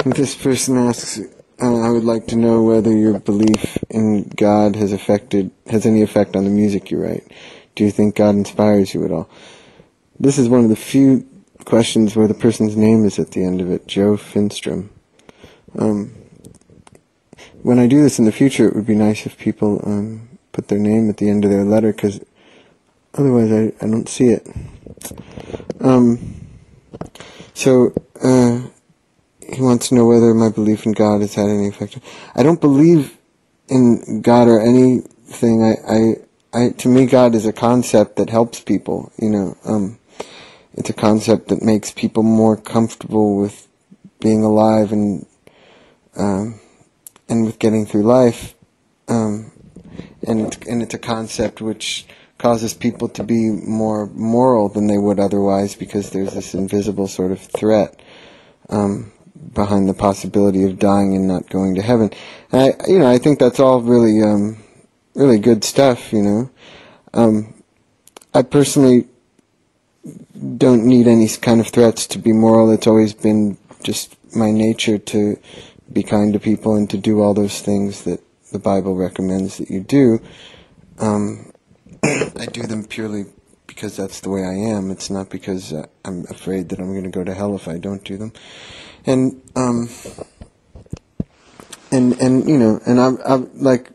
This person asks, I would like to know whether your belief in God has any effect on the music you write. Do you think God inspires you at all? This is one of the few questions where the person's name is at the end of it, Joe Finstrom. When I do this in the future, it would be nice if people put their name at the end of their letter, because otherwise I don't see it. He wants to know whether my belief in God has had any effect. I don't believe in God or anything. To me, God is a concept that helps people. It's a concept that makes people more comfortable with being alive and with getting through life. And it's a concept which causes people to be more moral than they would otherwise, because there's this invisible sort of threat behind the possibility of dying and not going to heaven. And I think that's all really, really good stuff. I personally don't need any kind of threats to be moral. It's always been just my nature to be kind to people and to do all those things that the Bible recommends that you do. I do them purely because that's the way I am. It's not because I'm afraid that I'm going to go to hell if I don't do them. And I'm like,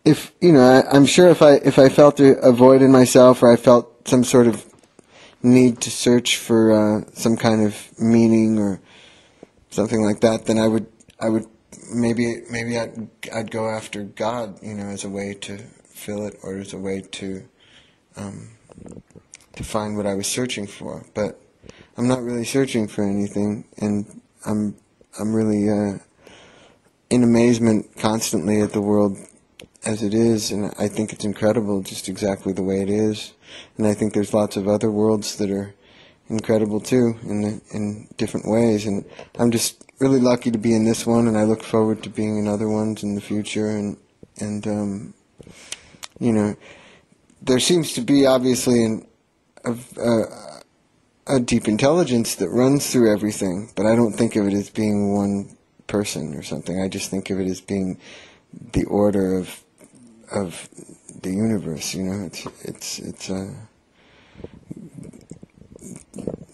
I'm sure if I felt a void in myself, or I felt some sort of need to search for some kind of meaning or something like that, then I would maybe I'd go after God, as a way to fill it, or as a way to find what I was searching for. But I'm not really searching for anything, and I'm really in amazement constantly at the world as it is, and I think it's incredible just exactly the way it is. And I think there's lots of other worlds that are incredible too, in different ways. And I'm just really lucky to be in this one, and I look forward to being in other ones in the future. And there seems to be obviously a deep intelligence that runs through everything, but I don't think of it as being one person or something. I just think of it as being the order of the universe. It's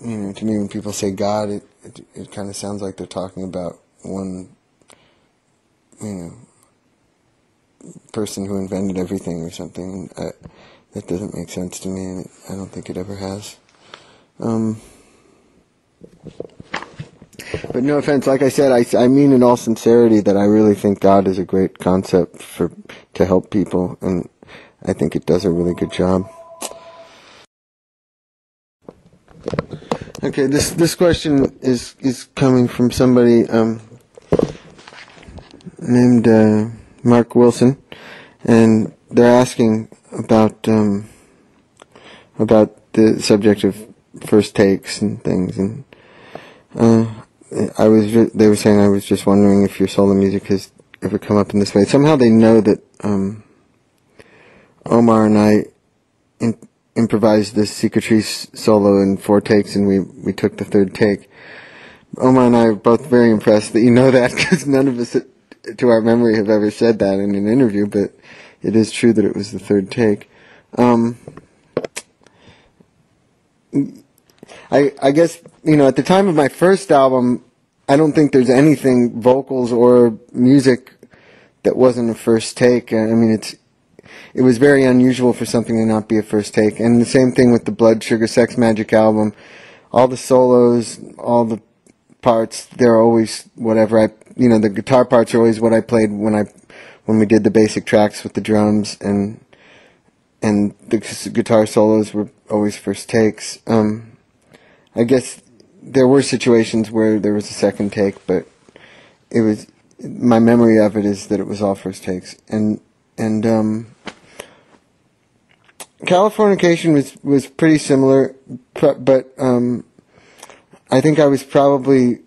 to me, when people say God, it kind of sounds like they're talking about one, person who invented everything or something. That doesn't make sense to me, and I don't think it ever has. But no offense, like I said, I mean in all sincerity that I really think God is a great concept to help people, and I think it does a really good job. Okay, this question is coming from somebody named Mark Wilson, and they're asking about the subject of first takes and things, and they were saying, I was just wondering if your solo music has ever come up in this way. Somehow they know that Omar and I improvised this Cicatrice solo in 4 takes, and we took the 3rd take. Omar and I are both very impressed that you know that, because none of us, to our memory, have ever said that in an interview, but it is true that it was the 3rd take. I guess, at the time of my first album, I don't think there's anything, vocals or music, that wasn't a first take. It was very unusual for something to not be a first take. And the same thing with the Blood Sugar Sex Magic album. All the solos, all the parts, they're always whatever the guitar parts are always what I played when we did the basic tracks with the drums, and the guitar solos were always first takes. I guess there were situations where there was a second take, but my memory of it is that it was all first takes. And Californication was pretty similar, but I think I was probably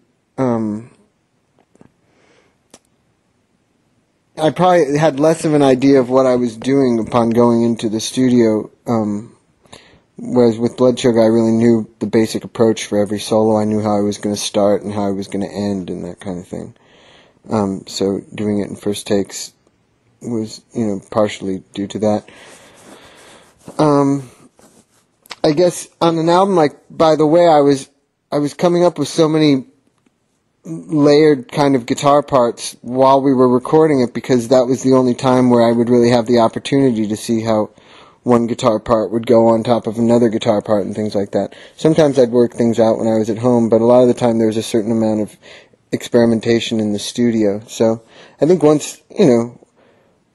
I probably had less of an idea of what I was doing upon going into the studio Whereas with Blood Sugar, I really knew the basic approach for every solo. I knew how I was going to start and how I was going to end and that kind of thing. So doing it in first takes was, partially due to that. I guess on an album like By the Way, I was coming up with so many layered kind of guitar parts while we were recording it, because that was the only time where I would really have the opportunity to see how one guitar part would go on top of another guitar part and things like that. Sometimes I'd work things out when I was at home, but a lot of the time there was a certain amount of experimentation in the studio. So I think once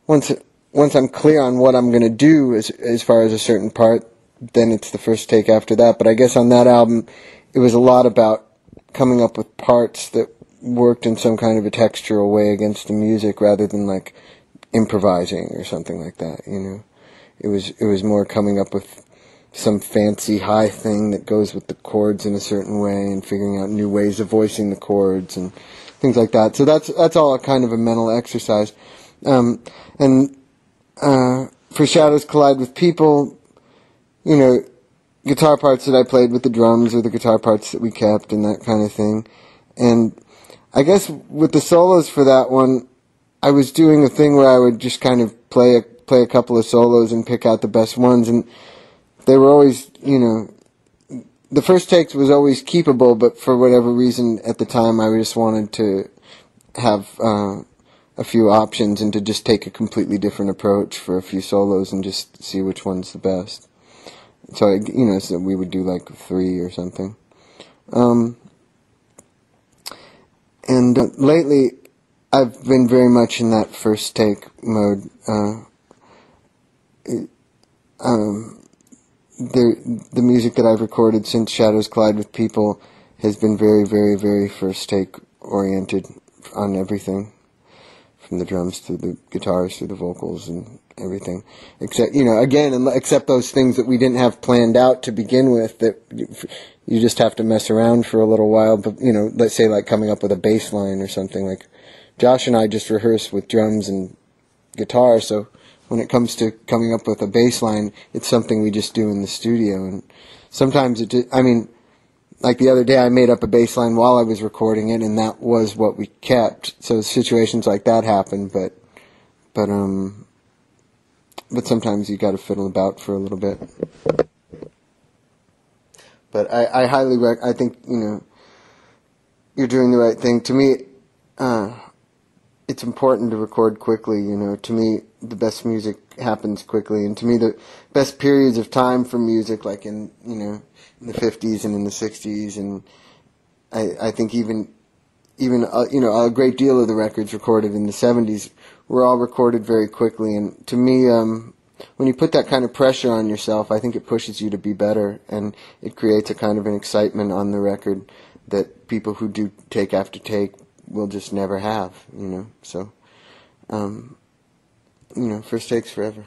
I'm clear on what I'm going to do as far as a certain part, then it's the first take after that. But I guess on that album, it was a lot about coming up with parts that worked in some kind of a textural way against the music rather than like improvising or something like that, It was more coming up with some fancy high thing that goes with the chords in a certain way and figuring out new ways of voicing the chords and things like that. So that's all a kind of a mental exercise. For Shadows Collide with People, guitar parts that I played with the drums or the guitar parts that we kept and that kind of thing. And I guess with the solos for that one, I was doing a thing where I would just kind of play a couple of solos and pick out the best ones, and they were always, the first takes was always keepable, but for whatever reason at the time I just wanted to have a few options and to just take a completely different approach for a few solos and just see which one's the best. So, so we would do like 3 or something. Lately I've been very much in that first take mode. The music that I've recorded since Shadows Collide with People has been very, very, very first take oriented on everything, from the drums to the guitars to the vocals and everything, except except those things that we didn't have planned out to begin with, that you just have to mess around for a little while. But let's say like coming up with a bass line or something. Like Josh and I just rehearse with drums and guitar, so when it comes to coming up with a bass line, it's something we just do in the studio. And sometimes like the other day I made up a bass line while I was recording it, and that was what we kept. So situations like that happen, but sometimes you got to fiddle about for a little bit. But I highly I think you're doing the right thing. To me, it's important to record quickly. To me, the best music happens quickly, and to me, the best periods of time for music, like in the 50s and in the 60s, and I think even a great deal of the records recorded in the 70s were all recorded very quickly. And to me, when you put that kind of pressure on yourself, I think it pushes you to be better, and it creates a kind of an excitement on the record that people who do take after take will just never have, So, first takes forever.